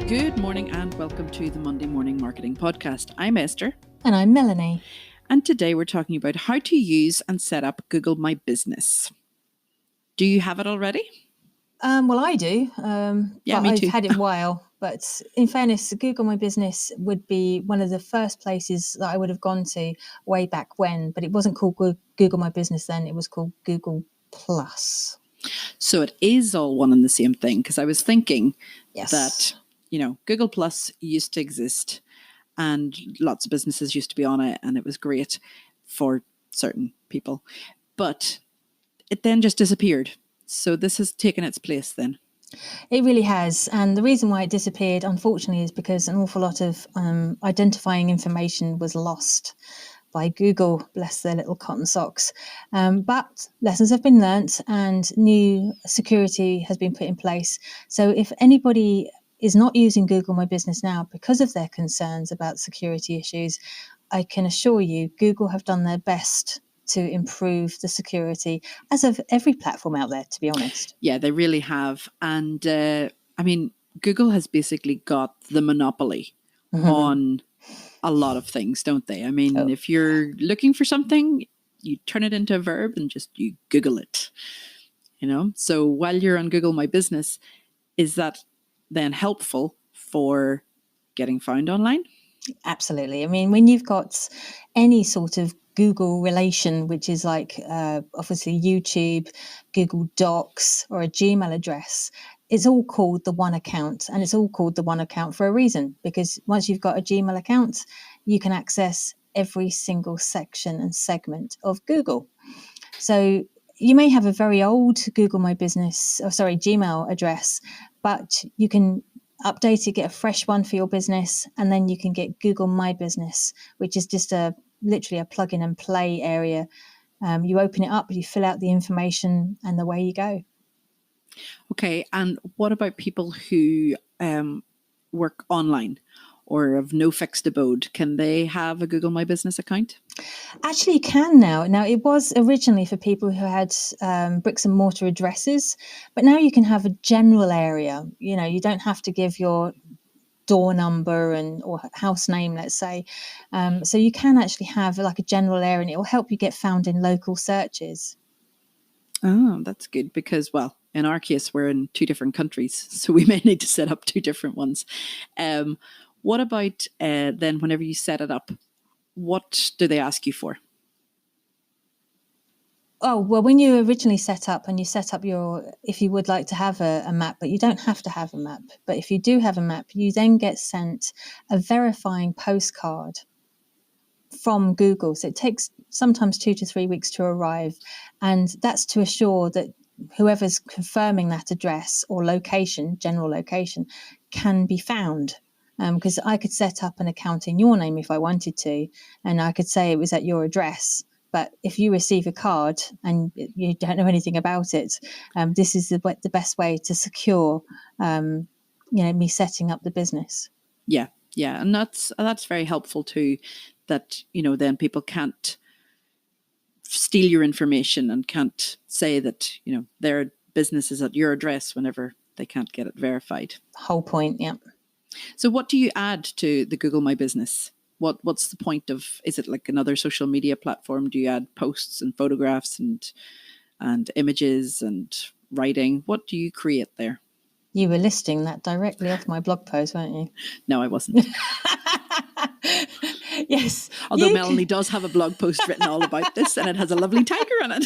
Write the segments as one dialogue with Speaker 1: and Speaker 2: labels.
Speaker 1: Good morning and welcome to the Monday Morning Marketing Podcast. I'm Esther.
Speaker 2: And I'm Melanie.
Speaker 1: And today we're talking about how to use and set up Google My Business. Do you have it already?
Speaker 2: Well, I do.
Speaker 1: Yeah,
Speaker 2: but
Speaker 1: me
Speaker 2: I've
Speaker 1: too.
Speaker 2: had it a while. But in fairness, Google My Business would be one of the first places that I would have gone to way back when. But it wasn't called Google My Business then. It was called Google Plus.
Speaker 1: So it is all one and the same thing, because I was thinking
Speaker 2: Yes.
Speaker 1: that, Google Plus used to exist and lots of businesses used to be on it and it was great for certain people. But it then just disappeared. So this has taken its place then.
Speaker 2: It really has. And the reason why it disappeared, unfortunately, is because an awful lot of identifying information was lost by Google, bless their little cotton socks. But lessons have been learnt and new security has been put in place. So if anybody is not using Google My Business now because of their concerns about security issues, I can assure you Google have done their best to improve the security, as of every platform out there, to be honest.
Speaker 1: Yeah, they really have. And Google has basically got the monopoly on a lot of things, don't they? I mean, if you're looking for something, you turn it into a verb and you Google it, So while you're on Google My Business, is that then helpful for getting found online?
Speaker 2: Absolutely. I mean, when you've got any sort of Google relation, which is like obviously YouTube, Google Docs, or a Gmail address, it's all called the one account, and it's all called the one account for a reason, because once you've got a Gmail account, you can access every single section and segment of Google. So you may have a very old Gmail address, but you can update it, get a fresh one for your business, and then you can get Google My Business, which is just literally a plug in and play area. You open it up, you fill out the information, and away you go.
Speaker 1: Okay, and what about people who work online or have no fixed abode? Can they have a Google My Business account?
Speaker 2: Actually, you can now. Now, it was originally for people who had bricks and mortar addresses, but now you can have a general area. You don't have to give your door number or house name, let's say. So you can actually have like a general area, and it will help you get found in local searches.
Speaker 1: Oh, that's good, because, well, in our case, we're in two different countries, so we may need to set up two different ones. What about then whenever you set it up, what do they ask you for?
Speaker 2: Oh, well, when you originally set up if you would like to have a map, but you don't have to have a map. But if you do have a map, you then get sent a verifying postcard from Google. So it takes sometimes 2 to 3 weeks to arrive. And that's to assure that whoever's confirming that address or location, general location, can be found. Because I could set up an account in your name if I wanted to, and I could say it was at your address. But if you receive a card and you don't know anything about it, this is the best way to secure, me setting up the business.
Speaker 1: Yeah, and that's very helpful too. That then people can't steal your information and can't say that their business is at your address whenever they can't get it verified.
Speaker 2: Whole point, yeah.
Speaker 1: So what do you add to the Google My Business? What's the point of? Is it like another social media platform? Do you add posts and photographs and images and writing? What do you create there?
Speaker 2: You were listing that directly off my blog post, weren't you?
Speaker 1: No, I wasn't.
Speaker 2: Yes.
Speaker 1: Although Melanie does have a blog post written all about this, and it has a lovely tiger on it.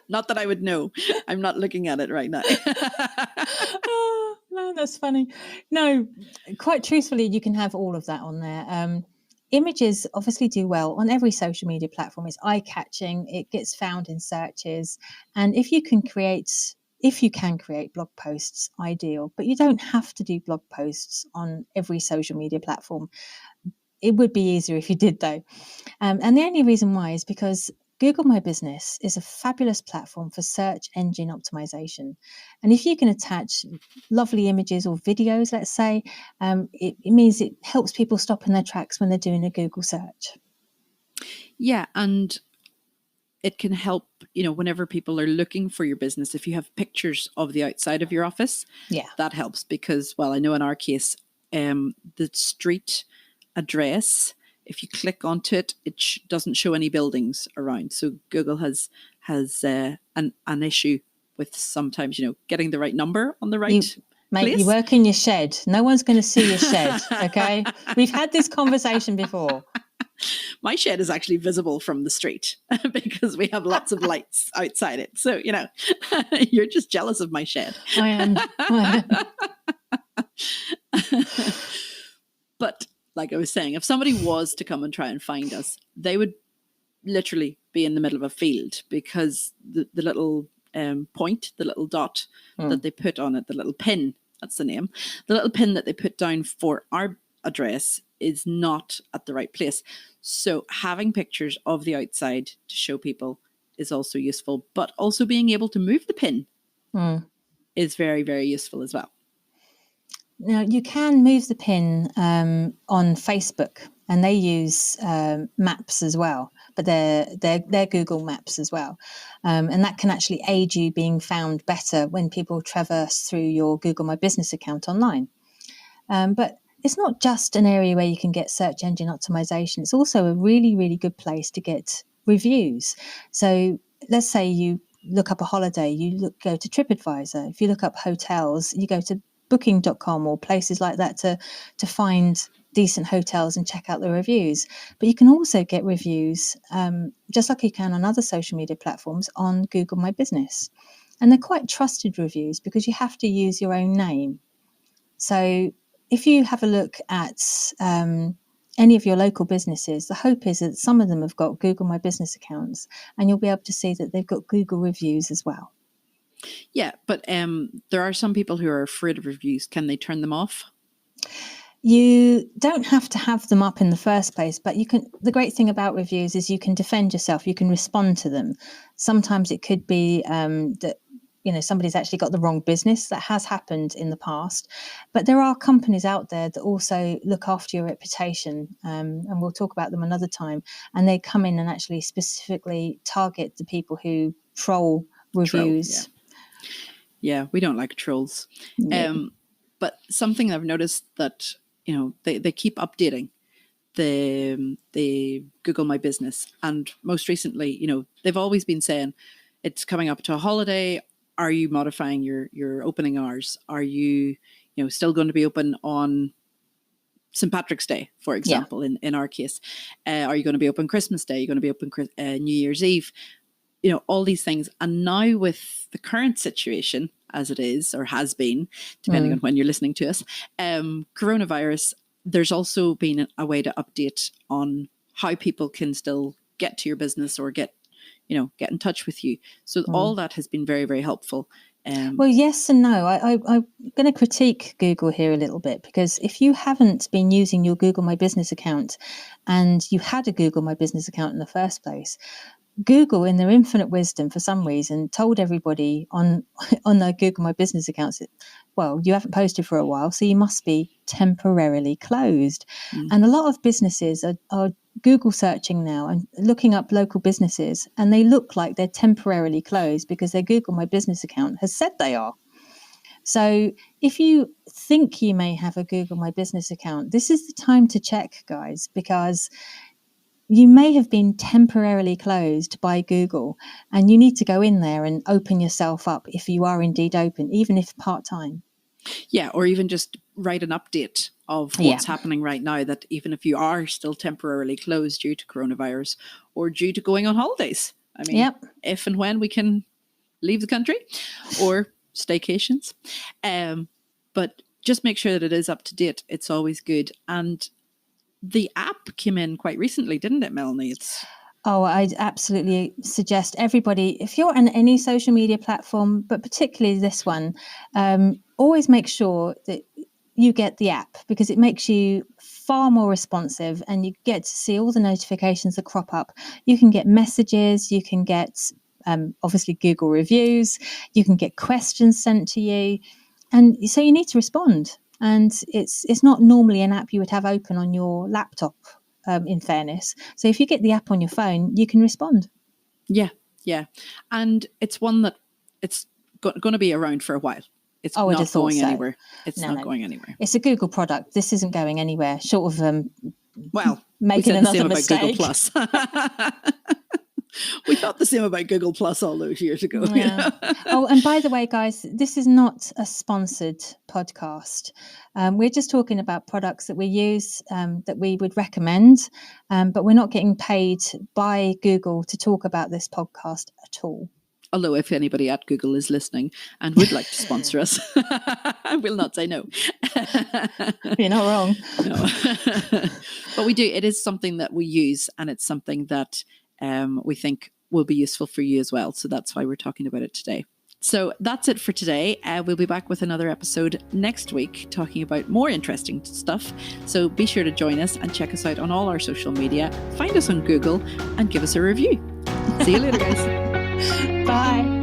Speaker 1: Not that I would know. I'm not looking at it right now.
Speaker 2: Oh, no, that's funny. No, quite truthfully, you can have all of that on there. Images obviously do well on every social media platform. It's eye-catching. It gets found in searches. And if you can create blog posts, ideal. But you don't have to do blog posts on every social media platform. It would be easier if you did, though. And the only reason why is because Google My Business is a fabulous platform for search engine optimization. And if you can attach lovely images or videos, let's say, it means it helps people stop in their tracks when they're doing a Google search.
Speaker 1: Yeah, and it can help, whenever people are looking for your business, if you have pictures of the outside of your office, that helps because, well, I know in our case, the street address, if you click onto it, it doesn't show any buildings around. So Google has an issue with sometimes, getting the right number on the right
Speaker 2: Mate, you work in your shed. No one's going to see your shed, okay? We've had this conversation before.
Speaker 1: My shed is actually visible from the street because we have lots of lights outside it. So, you're just jealous of my shed.
Speaker 2: I am.
Speaker 1: But like I was saying, if somebody was to come and try and find us, they would literally be in the middle of a field because the little point, the little dot that they put on it, the little pin, that's the name, the little pin that they put down for our address is not at the right place. So having pictures of the outside to show people is also useful, but also being able to move the pin is very, very useful as well.
Speaker 2: Now, you can move the pin on Facebook, and they use maps as well, but they're Google Maps as well. And that can actually aid you being found better when people traverse through your Google My Business account online. But it's not just an area where you can get search engine optimization. It's also a really, really good place to get reviews. So let's say you look up a holiday, go to TripAdvisor. If you look up hotels, you go to booking.com or places like that to find decent hotels and check out the reviews. But you can also get reviews, just like you can on other social media platforms, on Google My Business. And they're quite trusted reviews because you have to use your own name. So if you have a look at any of your local businesses, the hope is that some of them have got Google My Business accounts, and you'll be able to see that they've got Google reviews as well.
Speaker 1: Yeah, but there are some people who are afraid of reviews. Can they turn them off?
Speaker 2: You don't have to have them up in the first place, but you can. The great thing about reviews is you can defend yourself. You can respond to them. Sometimes it could be that somebody's actually got the wrong business. That has happened in the past. But there are companies out there that also look after your reputation, and we'll talk about them another time. And they come in and actually specifically target the people who troll reviews.
Speaker 1: Yeah, we don't like trolls. But something I've noticed that, they keep updating the Google My Business. And most recently, they've always been saying it's coming up to a holiday. Are you modifying your opening hours? Are you, still going to be open on St. Patrick's Day, for example, in our case? Are you going to be open Christmas Day? Are you going to be open New Year's Eve? All these things. And now with the current situation as it is, or has been, depending on when you're listening to us, coronavirus, there's also been a way to update on how people can still get to your business or get in touch with you. So all that has been very, very helpful.
Speaker 2: Well, yes and no. I'm going to critique Google here a little bit, because if you haven't been using your Google My Business account and you had a Google My Business account in the first place, Google, in their infinite wisdom, for some reason, told everybody on their Google My Business accounts, well, you haven't posted for a while, so you must be temporarily closed. And a lot of businesses are Google searching now and looking up local businesses, and they look like they're temporarily closed because their Google My Business account has said they are. So if you think you may have a Google My Business account, this is the time to check, guys, because you may have been temporarily closed by Google, and you need to go in there and open yourself up if you are indeed open, even if part-time.
Speaker 1: Yeah, or even just write an update of what's happening right now, that even if you are still temporarily closed due to coronavirus or due to going on holidays, I mean, if and when we can leave the country or staycations, but just make sure that it is up to date. It's always good. And the app came in quite recently, didn't it, Melanie?
Speaker 2: I'd absolutely suggest everybody, if you're on any social media platform, but particularly this one, always make sure that you get the app, because it makes you far more responsive and you get to see all the notifications that crop up. You can get messages, you can get obviously Google reviews, you can get questions sent to you, and so you need to respond. And it's not normally an app you would have open on your laptop, in fairness. So if you get the app on your phone, you can respond.
Speaker 1: Yeah. And it's one that it's going to be around for a while. It's
Speaker 2: I would
Speaker 1: not
Speaker 2: have thought
Speaker 1: going
Speaker 2: so.
Speaker 1: anywhere. It's
Speaker 2: No.
Speaker 1: not going anywhere.
Speaker 2: It's a Google product. This isn't going anywhere, short of
Speaker 1: Well,
Speaker 2: making
Speaker 1: we said the same
Speaker 2: another mistake.
Speaker 1: about Google Plus. We thought the same about Google Plus all those years ago.
Speaker 2: Yeah. Oh, and by the way, guys, this is not a sponsored podcast. We're just talking about products that we use, that we would recommend, but we're not getting paid by Google to talk about this podcast at all.
Speaker 1: Although if anybody at Google is listening and would like to sponsor us, I will not say no.
Speaker 2: You're not wrong.
Speaker 1: No. But we do. It is something that we use, and it's something that we think will be useful for you as well. So that's why we're talking about it today. So that's it for today. We'll be back with another episode next week talking about more interesting stuff. So be sure to join us and check us out on all our social media. Find us on Google and give us a review. See you later, guys.
Speaker 2: Bye.